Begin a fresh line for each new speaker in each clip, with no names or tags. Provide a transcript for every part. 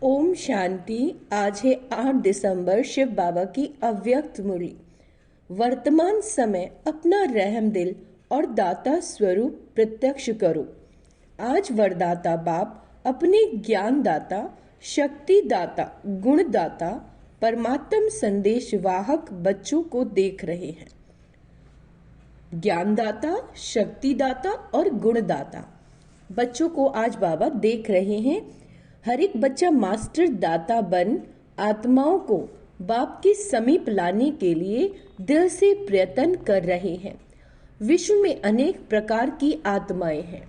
ओम शांति। आज है 8 दिसंबर, शिव बाबा की अव्यक्त मुरली। वर्तमान समय अपना रहम दिल और दाता स्वरूप प्रत्यक्ष करो। आज वरदाता बाप अपने ज्ञान दाता, शक्ति दाता, गुण दाता, परमात्म संदेश वाहक बच्चों को देख रहे हैं। ज्ञानदाता, शक्तिदाता और गुणदाता बच्चों को आज बाबा देख रहे हैं। हर एक बच्चा मास्टर दाता बन आत्माओं को बाप के समीप लाने के लिए दिल से प्रयत्न कर रहे हैं। विश्व में अनेक प्रकार की आत्माएं हैं।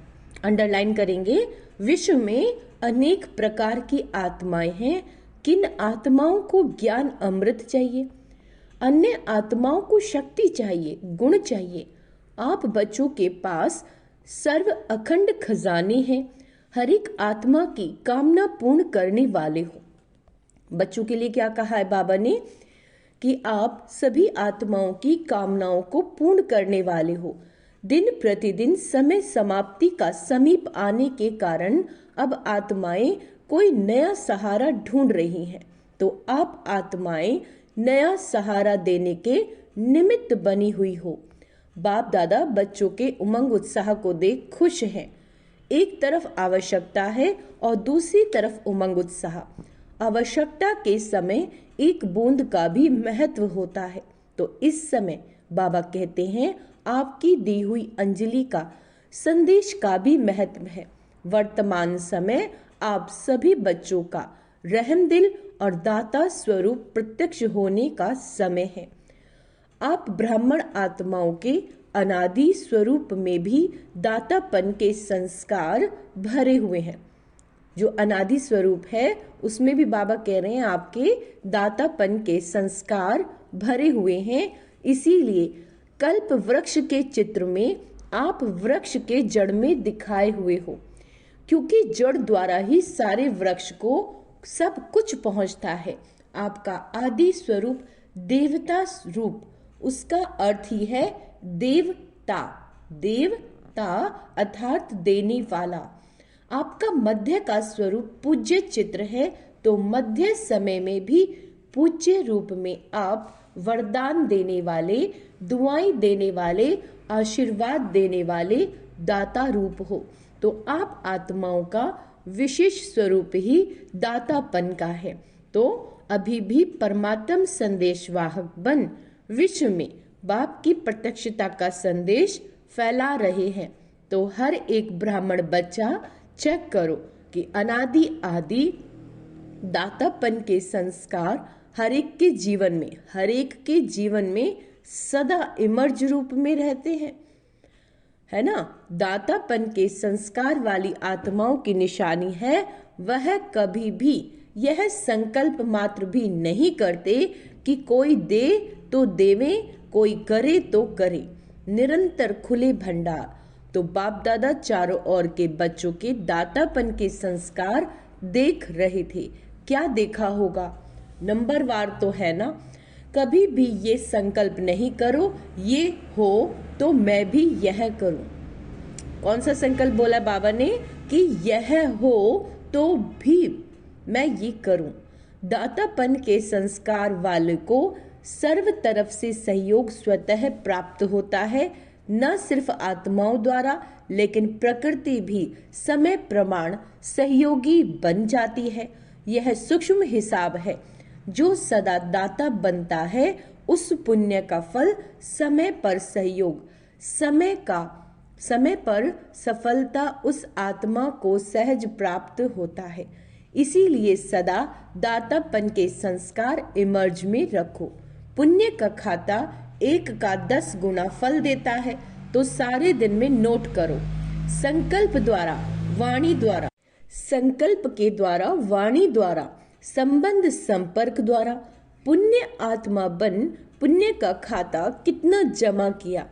अंडरलाइन करेंगे, विश्व में अनेक प्रकार की आत्माएं हैं। किन आत्माओं को ज्ञान अमृत चाहिए, अन्य आत्माओं को शक्ति चाहिए, गुण चाहिए। आप बच्चों के पास सर्व अखंड खजाने हैं। हर एक आत्मा की कामना पूर्ण करने वाले हो। बच्चों के लिए क्या कहा है बाबा ने कि आप सभी आत्माओं की कामनाओं को पूर्ण करने वाले हो। दिन प्रतिदिन समय समाप्ति का समीप आने के कारण अब आत्माएं कोई नया सहारा ढूंढ रही हैं, तो आप आत्माएं नया सहारा देने के निमित्त बनी हुई हो। बाप दादा बच्चों के उमंग उत्साह को देख खुश हैं। एक तरफ आवश्यकता है और दूसरी तरफ उमंग उत्साह। आवश्यकता के समय एक बूंद का भी महत्व होता है, तो इस समय बाबा कहते हैं आपकी दी हुई अंजलि का संदेश का भी महत्व है। वर्तमान समय आप सभी बच्चों का रहम दिल और दाता स्वरूप प्रत्यक्ष होने का समय है। आप ब्राह्मण आत्माओं के अनादि स्वरूप में भी दातापन के संस्कार भरे हुए हैं। जो अनादि स्वरूप है उसमें भी बाबा कह रहे हैं आपके दातापन के संस्कार भरे हुए हैं। इसीलिए कल्प वृक्ष के चित्र में आप वृक्ष के जड़ में दिखाए हुए हो, क्योंकि जड़ द्वारा ही सारे वृक्ष को सब कुछ पहुंचता है। आपका आदि स्वरूप देवता रूप, उसका अर्थ ही है देवता। देवता अर्थात देने वाला। आपका मध्य का स्वरूप पूज्य चित्र है, तो मध्य समय में भी पूज्य रूप में आप वरदान देने वाले, दुआएं देने वाले, आशीर्वाद देने वाले दाता रूप हो। तो आप आत्माओं का विशेष स्वरूप ही दातापन का है। तो अभी भी परमात्म संदेश वाहक बन विश्व में बाप की प्रत्यक्षता का संदेश फैला रहे हैं। तो हर एक ब्राह्मण बच्चा चेक करो कि अनादि आदि दातापन के संस्कार हर एक के जीवन में सदा इमर्ज रूप में रहते हैं, है ना। दातापन के संस्कार वाली आत्माओं की निशानी है वह कभी भी यह संकल्प मात्र भी नहीं करते कि कोई दे तो देवे, कोई करे तो करे। निरंतर खुले भंडार। तो बाप दादा चारों ओर के बच्चों के दातापन के संस्कार देख रहे थे। क्या देखा होगा? नंबर वार तो है ना। कभी भी ये संकल्प नहीं करो ये हो तो मैं भी यह करूं। कौन सा संकल्प बोला बाबा ने कि यह हो तो भी मैं ये करूं। दातापन के संस्कार वाले को सर्व तरफ से सहयोग स्वतः प्राप्त होता है। न सिर्फ आत्माओं द्वारा लेकिन प्रकृति भी समय प्रमाण सहयोगी बन जाती है। यह सूक्ष्म हिसाब है। जो सदा दाता बनता है उस पुण्य का फल समय पर सहयोग, समय पर सफलता उस आत्मा को सहज प्राप्त होता है। इसीलिए सदा दातापन के संस्कार इमर्ज में रखो। पुण्य का खाता 1 का 10 गुना फल देता है, तो सारे दिन में नोट करो। संकल्प के द्वारा वाणी द्वारा संबंध संपर्क द्वारा पुण्य आत्मा बन पुण्य का खाता कितना जमा किया।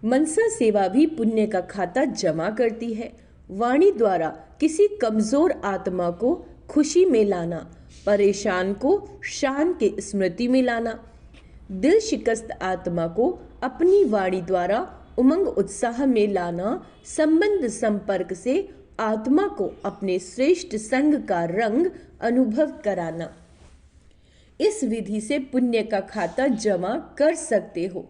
मनसा सेवा भी पुण्य का खाता जमा करती है। वाणी द्वारा किसी कमजोर आत्मा को खुशी में लाना, परेशान को शान के स्मृति में लाना, दिल शिकस्त आत्मा को अपनी वाणी द्वारा उमंग उत्साह में लाना, संबंध संपर्क से आत्मा को अपने श्रेष्ठ संग का रंग अनुभव कराना। इस विधि से पुण्य का खाता जमा कर सकते हो।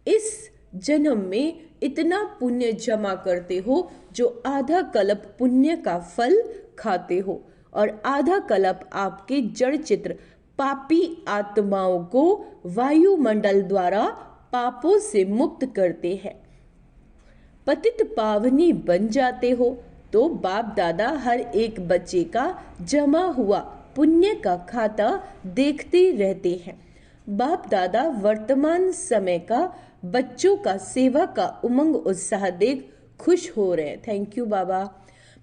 इस जन्म में इतना पुण्य जमा करते हो जो आधा कल्प पुण्य का फल खाते हो, और आधा कल्प आपके जड़ चित्र पापी आत्माओं को वायुमंडल द्वारा पापों से मुक्त करते हैं। पतित पावनी बन जाते हो तो बाप दादा हर एक बच्चे का जमा हुआ पुण्य का खाता देखते रहते हैं। बाप दादा वर्तमान समय का बच्चों का सेवा का उमंग उत्साह देख खुश हो रहे हैं। Thank you Baba.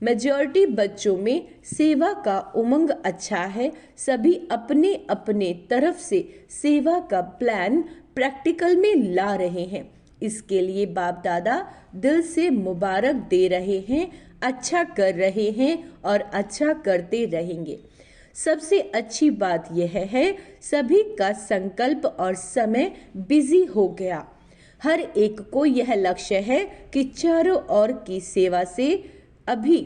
मेजॉरिटी बच्चों में सेवा का उमंग अच्छा है। सभी अपने अपने तरफ से सेवा का प्लान प्रैक्टिकल में ला रहे हैं। इसके लिए बाप दादा दिल से मुबारक दे रहे हैं। अच्छा कर रहे हैं और अच्छा करते रहेंगे। सबसे अच्छी बात यह है सभी का संकल्प और समय बिजी हो गया। हर एक को यह लक्ष्य है कि चारों ओर की सेवा से अभी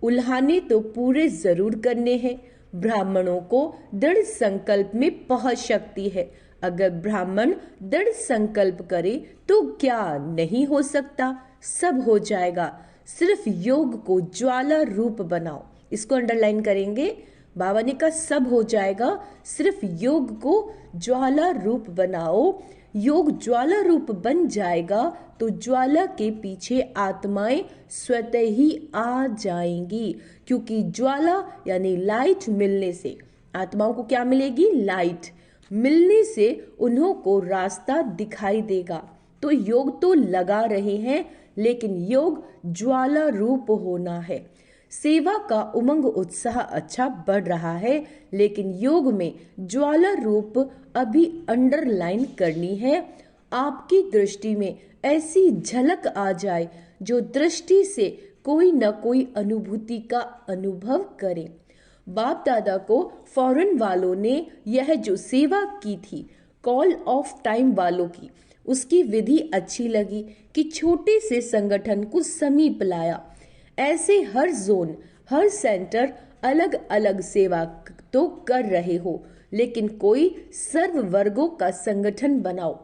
उल्हाने तो पूरे जरूर करने हैं। ब्राह्मणों को दृढ़ संकल्प में बहुत शक्ति है। अगर ब्राह्मण दृढ़ संकल्प करे तो क्या नहीं हो सकता, सब हो जाएगा। सिर्फ योग को ज्वाला रूप बनाओ। इसको अंडरलाइन करेंगे। बाबा ने कहा सब हो जाएगा, सिर्फ योग को ज्वाला रूप बनाओ। योग ज्वाला रूप बन जाएगा तो ज्वाला के पीछे आत्माएं स्वतः ही आ जाएंगी, क्योंकि ज्वाला यानी लाइट मिलने से आत्माओं को क्या मिलेगी? लाइट मिलने से उन्हों को रास्ता दिखाई देगा। तो योग तो लगा रहे हैं, लेकिन योग ज्वाला रूप होना है। सेवा का उमंग उत्साह अच्छा बढ़ रहा है, लेकिन योग में ज्वाला रूप अभी अंडरलाइन करनी है। आपकी दृष्टि में ऐसी झलक आ जाए जो दृष्टि से कोई न कोई अनुभूति का अनुभव करे। बाप दादा को फॉरेन वालों ने यह जो सेवा की थी कॉल ऑफ टाइम वालों की, उसकी विधि अच्छी लगी कि छोटे से संगठन को समीप लाया। ऐसे हर जोन, हर सेंटर अलग अलग सेवा तो कर रहे हो, लेकिन कोई सर्व वर्गों का संगठन बनाओ।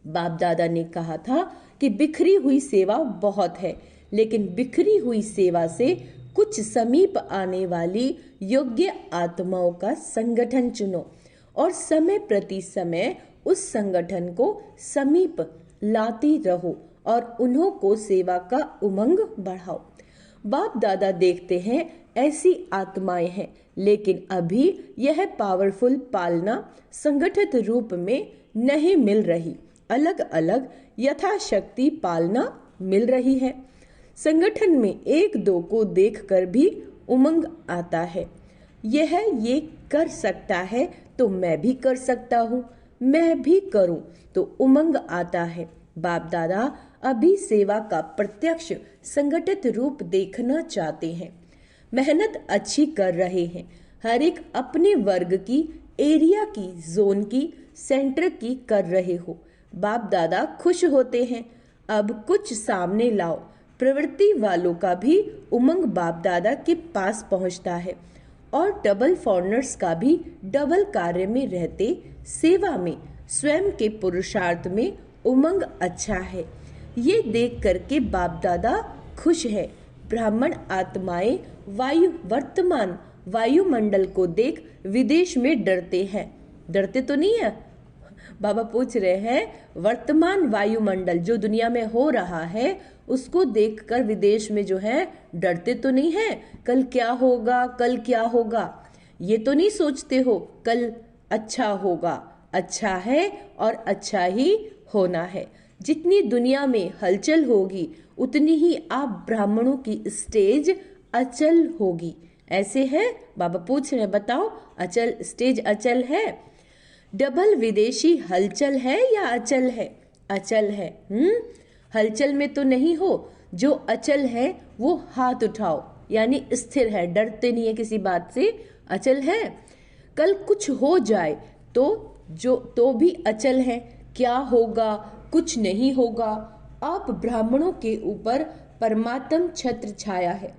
बाप दादा ने कहा था कि बिखरी हुई सेवा बहुत है, लेकिन बिखरी हुई सेवा से कुछ समीप आने वाली योग्य आत्माओं का संगठन चुनो और समय प्रति समय उस संगठन को समीप लाती रहो और उन्हों को सेवा का उमंग बढ़ाओ। बाप दादा देखते हैं ऐसी आत्माएं हैं, लेकिन अभी यह पावरफुल पालना संगठित रूप में नहीं मिल रही। अलग अलग यथाशक्ति पालना मिल रही है। संगठन में एक दो को देखकर भी उमंग आता है। यह ये कर सकता है तो मैं भी कर सकता हूँ, मैं भी करूँ तो उमंग आता है। बाप दादा अभी सेवा का प्रत्यक्ष संगठित रूप देखना चाहते हैं। मेहनत अच्छी कर रहे हैं। हर एक अपने वर्ग की, एरिया की, जोन की, सेंटर की कर रहे हो। बाप दादा खुश होते हैं। अब कुछ सामने लाओ। प्रवृत्ति वालों का भी उमंग बाप दादा के पास पहुंचता है और डबल फॉरनर्स का भी डबल कार्य में रहते सेवा में, स्वयं के पुरुषार्थ में उमंग अच्छा है। ये देख करके बाप दादा खुश है। ब्राह्मण आत्माएं वर्तमान वायुमंडल को देख विदेश में डरते हैं। डरते तो नहीं है? बाबा पूछ रहे हैं वर्तमान वायुमंडल जो दुनिया में हो रहा है उसको देखकर विदेश में जो है डरते तो नहीं है? कल क्या होगा, कल क्या होगा, ये तो नहीं सोचते हो कल अच्छा होगा? अच्छा है और अच्छा ही होना है। जितनी दुनिया में हलचल होगी उतनी ही आप ब्राह्मणों की स्टेज अचल होगी। ऐसे है? बाबा पूछ रहे हैं बताओ अचल स्टेज अचल है? डबल विदेशी हलचल है या अचल है? अचल है। हलचल में तो नहीं हो। जो अचल है वो हाथ उठाओ, यानी स्थिर है, डरते नहीं है किसी बात से, अचल है। कल कुछ हो जाए तो भी अचल है। क्या होगा? कुछ नहीं होगा। आप ब्राह्मणों के ऊपर परमात्म छत्र छाया है।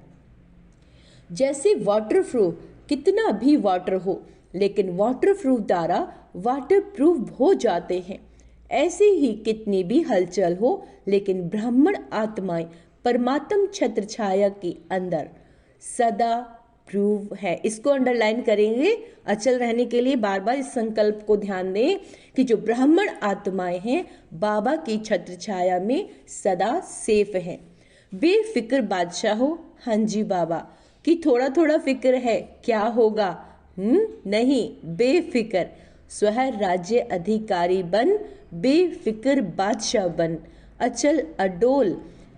जैसे वाटरप्रूफ कितना भी वाटर हो लेकिन वाटरप्रूफ द्वारा वाटरप्रूफ हो जाते हैं, ऐसे ही कितनी भी हलचल हो लेकिन ब्राह्मण आत्माएं परमात्म छत्र छाया के अंदर सदा प्रूव है। इसको अंडरलाइन करेंगे अचल रहने के लिए। बार बार इस संकल्प को ध्यान दें कि जो ब्राह्मण आत्माएं हैं बाबा की छत्र छाया में सदा सेफ हैं। बेफिक्र बादशाह हो, हाँ जी बाबा, कि थोड़ा थोड़ा फिक्र है क्या होगा, नहीं, बेफिक्र स्व राज्य अधिकारी बन, बेफिक्र बादशाह बन, अचल अडोल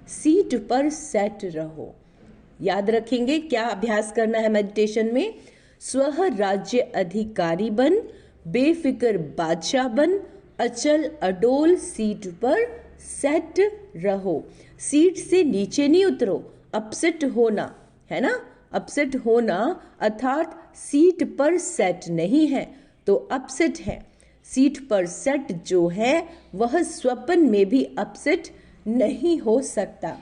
सीट पर सेट रहो। याद रखेंगे क्या अभ्यास करना है मेडिटेशन में? स्व राज्य अधिकारी बन, बेफिक्र बादशाह बन, अचल अडोल सीट पर सेट रहो। सीट से नीचे नहीं उतरो, अपसेट होना है ना, अपसेट होना अर्थात सीट पर सेट नहीं है तो अपसेट है। सीट पर सेट जो है वह स्वप्न में भी अपसेट नहीं हो सकता।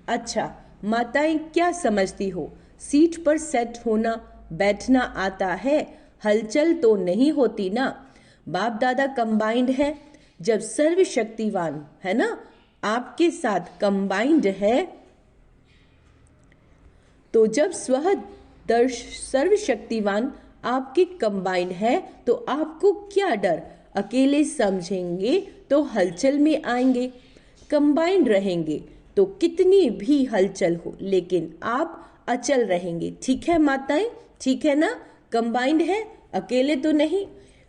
अच्छा माताएं क्या समझती हो, सीट पर सेट होना बैठना आता है, हलचल तो नहीं होती ना। बाप दादा कंबाइंड है, जब सर्वशक्तिवान है ना आपके साथ कंबाइंड है, तो जब सर्वशक्तिवान आपके कंबाइंड है तो आपको क्या डर। अकेले समझेंगे तो हलचल में आएंगे, कंबाइंड रहेंगे तो कितनी भी हलचल हो लेकिन आप अचल रहेंगे। ठीक है माताएं, ठीक है ना, कंबाइंड है, अकेले तो नहीं।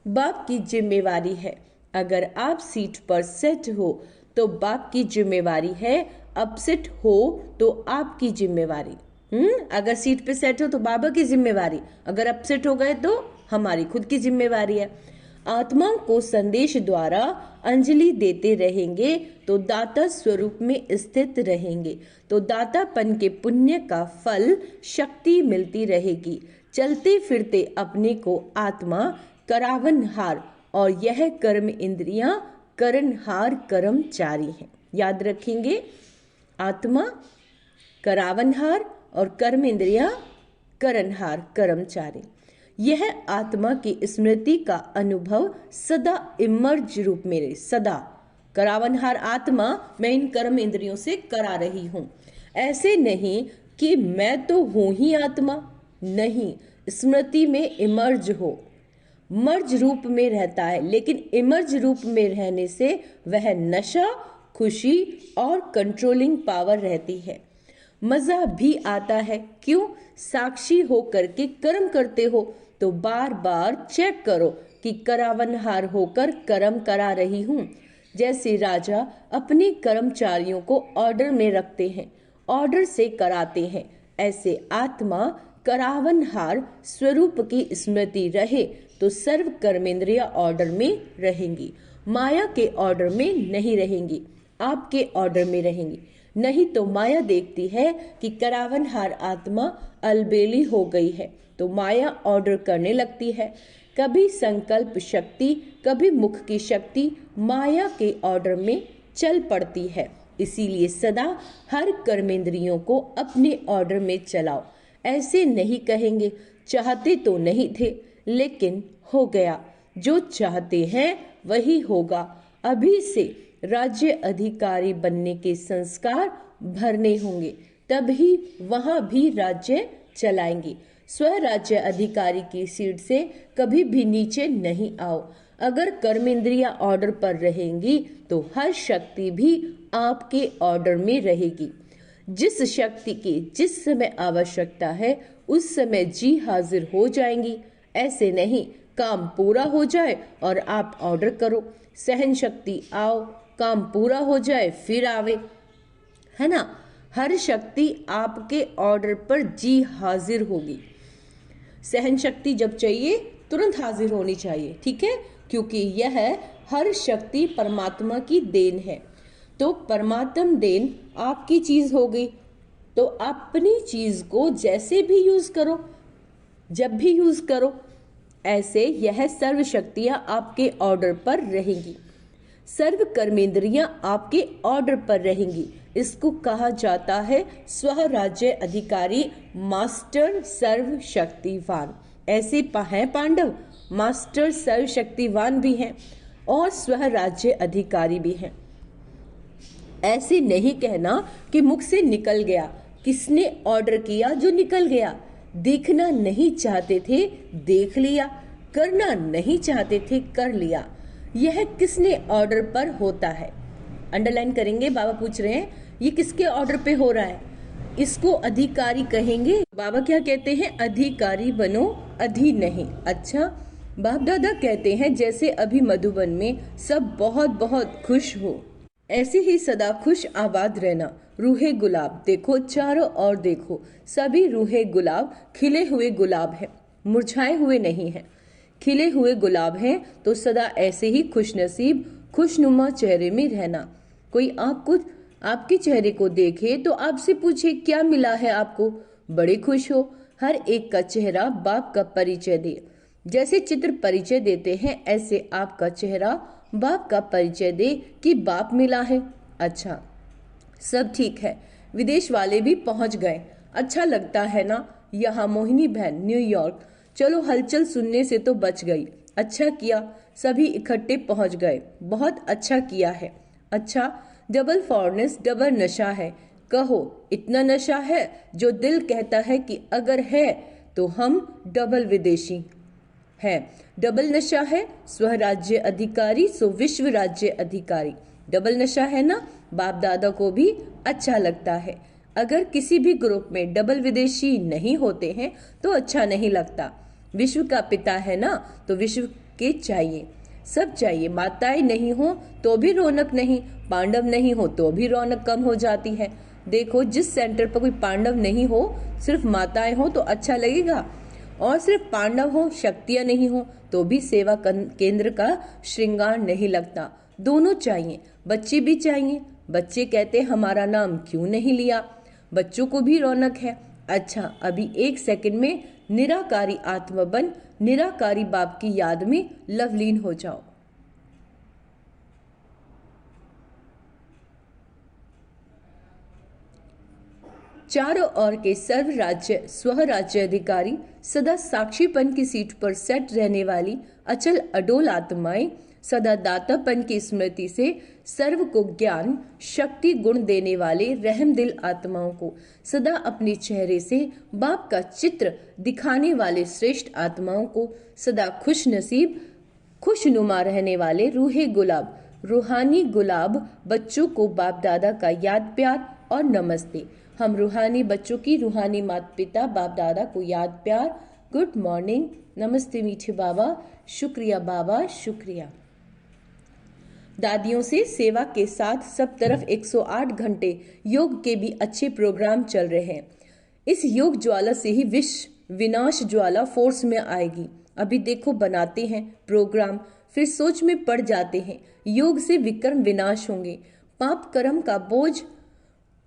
बाप की जिम्मेवारी है, अगर आप सीट पर सेट हो तो बाप की जिम्मेवारी है, अपसेट हो तो आपकी जिम्मेवारी। अगर सीट पे सेट हो तो बाबा की जिम्मेवारी, अगर अपसेट हो गए तो हमारी खुद की जिम्मेवारी है। आत्माओं को संदेश द्वारा अंजलि देते रहेंगे तो दाता स्वरूप में स्थित रहेंगे, तो दातापन के पुण्य का फल शक्ति मिलती रहेगी। चलते फिरते अपने को आत्मा करावनहार और यह कर्म इंद्रियां करनहार कर्मचारी हैं। याद रखेंगे, आत्मा करावनहार और कर्म इंद्रिया करनहार कर्मचारी। यह आत्मा की स्मृति का अनुभव सदा इमर्ज रूप में रहे। सदा करावनहार आत्मा मैं इन कर्म इंद्रियों से करा रही हूं, ऐसे नहीं कि मैं तो हूं ही आत्मा, नहीं, स्मृति में इमर्ज हो। मर्ज रूप में रहता है लेकिन इमर्ज रूप में रहने से वह नशा, खुशी और कंट्रोलिंग पावर रहती है। मजा भी आता है, क्यों? साक्षी होकर के कर्म करते हो तो बार बार चेक करो कि करावनहार होकर कर्म करा रही हूं। जैसे राजा अपने कर्मचारियों को ऑर्डर में रखते हैं, ऑर्डर से कराते हैं, ऐसे आत्मा करावनहार स्वरूप की स्मृति रहे तो सर्व कर्मेंद्रिया ऑर्डर में रहेंगी, माया के ऑर्डर में नहीं रहेंगी, आपके ऑर्डर में रहेंगी। नहीं तो माया देखती है कि करावनहार आत्मा अलबेली हो गई है तो माया ऑर्डर करने लगती है। कभी संकल्प शक्ति, कभी मुख की शक्ति माया के ऑर्डर में चल पड़ती है। इसीलिए सदा हर कर्मेंद्रियों को अपने ऑर्डर में चलाओ। ऐसे नहीं कहेंगे चाहते तो नहीं थे लेकिन हो गया, जो चाहते हैं वही होगा। अभी से राज्य अधिकारी बनने के संस्कार भरने होंगे, तभी वहां भी राज्य चलाएंगे। स्वराज्य अधिकारी की सीट से कभी भी नीचे नहीं आओ। अगर कर्मेंद्रिया ऑर्डर पर रहेंगी तो हर शक्ति भी आपके ऑर्डर में रहेगी। जिस शक्ति की जिस समय आवश्यकता है उस समय जी हाजिर हो जाएंगी। ऐसे नहीं काम पूरा हो जाए और आप ऑर्डर करो, सहन शक्ति आओ, काम पूरा हो जाए फिर आवे, है ना। हर शक्ति आपके ऑर्डर पर जी हाजिर होगी। सहन शक्ति जब चाहिए तुरंत हाजिर होनी चाहिए, ठीक है, क्योंकि यह हर शक्ति परमात्मा की देन है। तो परमात्म देन आपकी चीज हो गई तो अपनी चीज को जैसे भी यूज करो, जब भी यूज करो, ऐसे यह सर्व शक्तियां आपके ऑर्डर पर रहेंगी, सर्व कर्मेंद्रियां आपके ऑर्डर पर रहेंगी। इसको कहा जाता है स्वराज्य अधिकारी, मास्टर सर्वशक्तिवान। ऐसे हैं पांडव, मास्टर सर्वशक्तिवान भी हैं और स्वराज्य अधिकारी भी हैं। ऐसे नहीं कहना कि मुख से निकल गया, किसने ऑर्डर किया जो निकल गया। देखना नहीं चाहते थे देख लिया, करना नहीं चाहते थे कर लिया। यह किसने ऑर्डर पर होता है। अंडरलाइन करेंगे। बाबा पूछ रहे हैं ये किसके ऑर्डर पे हो रहा है, इसको अधिकारी कहेंगे। बाबा क्या कहते हैं, अधिकारी बनो, अधि नहीं। अच्छा, बाप दादा कहते हैं जैसे अभी मधुबन में सब बहुत बहुत खुश हो, ऐसे ही सदा खुश आबाद रहना। रूहे गुलाब देखो, चारों ओर देखो, सभी रूहे गुलाब खिले हुए गुलाब है, मुरझाए हुए नहीं है, खिले हुए गुलाब हैं। तो सदा ऐसे ही खुश नसीब, खुशनुमा चेहरे में रहना। कोई आपके चेहरे को देखे तो आपसे पूछे क्या मिला है आपको, बड़े खुश हो। हर एक का चेहरा बाप का परिचय दे। जैसे चित्र परिचय देते हैं, ऐसे आपका चेहरा बाप का परिचय दे कि बाप मिला है। अच्छा, सब ठीक है। विदेश वाले भी पहुंच गए, अच्छा लगता है ना। यहाँ मोहिनी बहन न्यूयॉर्क, चलो हलचल सुनने से तो बच गई। अच्छा किया सभी इकट्ठे पहुंच गए, बहुत अच्छा किया है। अच्छा, डबल फॉरनेस डबल नशा है, कहो इतना नशा है जो दिल कहता है कि अगर है तो हम डबल विदेशी है। डबल नशा है, स्वराज्य अधिकारी सो विश्व राज्य अधिकारी। डबल नशा है ना, बाप दादा को भी अच्छा लगता है। अगर किसी भी ग्रुप में डबल विदेशी नहीं होते हैं तो अच्छा नहीं लगता। विश्व का पिता है ना, तो विश्व के चाहिए, सब चाहिए। माताएं नहीं हो तो भी रौनक नहीं, पांडव नहीं हो तो भी रौनक कम हो जाती है। देखो, जिस सेंटर पर कोई पांडव नहीं हो, सिर्फ माताएं हो तो अच्छा लगेगा, और सिर्फ पांडव हो, शक्तियां नहीं हो तो भी सेवा केंद्र का श्रृंगार नहीं लगता। दोनों चाहिए, बच्चे भी चाहिए। बच्चे कहते हमारा नाम क्यों नहीं लिया, बच्चों को भी रौनक है। अच्छा, अभी एक सेकंड में निराकारी आत्मा बन निराकारी बाप की याद में लवलीन हो जाओ। चारों ओर के सर्व राज्य स्वराज्य अधिकारी, सदा साक्षीपन की सीट पर सेट रहने वाली अचल अडोल आत्माएं, सदा दातापन की स्मृति से सर्व को ज्ञान शक्ति गुण देने वाले रहम दिल आत्माओं को, सदा अपने चेहरे से बाप का चित्र दिखाने वाले श्रेष्ठ आत्माओं को, सदा खुश नसीब खुशनुमा रहने वाले रूहे गुलाब रूहानी गुलाब बच्चों को बाप दादा का याद प्यार और नमस्ते। हम रूहानी बच्चों की रूहानी माता पिता बाप दादा को याद प्यार, गुड मॉर्निंग, नमस्ते मीठे बाबा, शुक्रिया बाबा, शुक्रिया। दादियों से सेवा के साथ सब तरफ 108 घंटे योग के भी अच्छे प्रोग्राम चल रहे हैं। इस योग ज्वाला से ही विश्व विनाश ज्वाला फोर्स में आएगी। अभी देखो बनाते हैं प्रोग्राम, फिर सोच में पड़ जाते हैं। योग से विक्रम विनाश होंगे, पाप कर्म का बोझ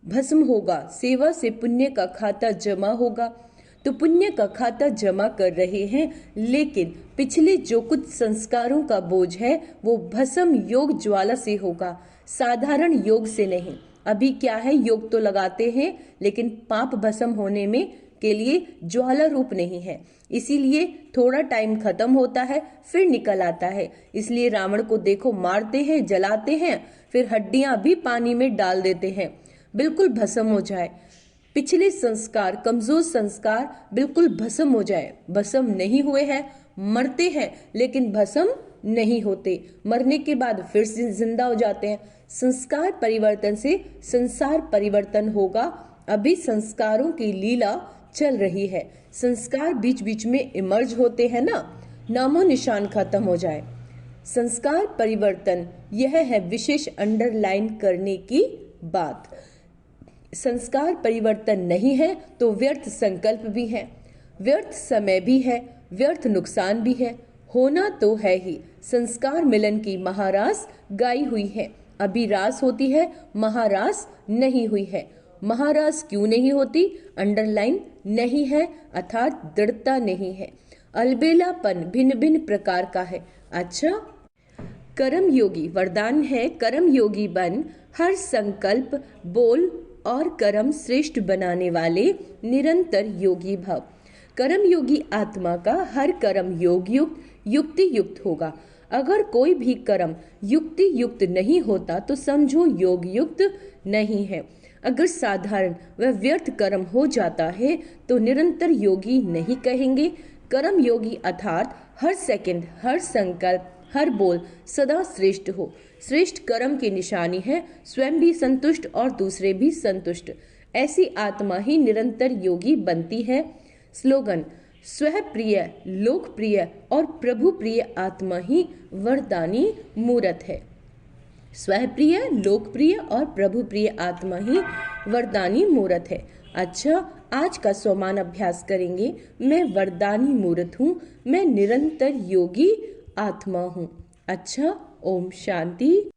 भस्म होगा, सेवा से पुण्य का खाता जमा होगा। तो पुण्य का खाता जमा कर रहे हैं, लेकिन पिछले जो कुछ संस्कारों का बोझ है वो भस्म योग ज्वाला से होगा, साधारण योग से नहीं। अभी क्या है, योग तो लगाते हैं लेकिन पाप भस्म होने में के लिए ज्वाला रूप नहीं है, इसीलिए थोड़ा टाइम खत्म होता है फिर निकल आता है। इसलिए रावण को देखो, मारते हैं, जलाते हैं, फिर हड्डियां भी पानी में डाल देते हैं, बिल्कुल भस्म हो जाए। पिछले संस्कार, कमजोर संस्कार बिल्कुल भस्म हो जाए। भस्म नहीं हुए हैं, मरते हैं लेकिन भस्म नहीं होते, मरने के बाद फिर से जिंदा हो जाते हैं। संस्कार परिवर्तन से संसार परिवर्तन होगा। अभी संस्कारों की लीला चल रही है, संस्कार बीच बीच में इमर्ज होते हैं ना, नामो निशान खत्म हो जाए। संस्कार परिवर्तन यह है विशेष अंडरलाइन करने की बात। संस्कार परिवर्तन नहीं है तो व्यर्थ संकल्प भी है, व्यर्थ समय भी है, व्यर्थ नुकसान भी है। होना तो है ही। संस्कार मिलन की महारास गाई हुई है, अभी रास होती है, महारास नहीं हुई है। महारास क्यों नहीं होती, अंडरलाइन नहीं है अर्थात दृढ़ता नहीं है। अलबेलापन भिन्न भिन्न प्रकार का है। अच्छा, कर्म योगी वरदान है, कर्म योगी बन हर संकल्प, बोल और कर्म श्रेष्ठ बनाने वाले निरंतर योगी भव। कर्म योगी आत्मा का हर कर्म योग युक्त युक्ति युक्त होगा। अगर कोई भी कर्म युक्ति युक्त नहीं होता तो समझो योग युक्त नहीं है। अगर साधारण व व्यर्थ कर्म हो जाता है तो निरंतर योगी नहीं कहेंगे। कर्म योगी अर्थात हर सेकंड, हर संकल्प, हर बोल सदा श्रेष्ठ हो। श्रेष्ठ कर्म की निशानी है स्वयं भी संतुष्ट और दूसरे भी संतुष्ट। ऐसी आत्मा ही निरंतर योगी बनती है। स्लोगन: स्वः प्रिय, लोकप्रिय और प्रभु प्रिय आत्मा ही वरदानी मूर्त है। स्वः प्रिय, लोकप्रिय और प्रभु प्रिय आत्मा ही वरदानी मूर्त है। अच्छा, आज का स्वमान अभ्यास करेंगे। मैं वरदानी मूर्त हूँ, मैं निरंतर योगी आत्मा हूँ। अच्छा, ओम शांति।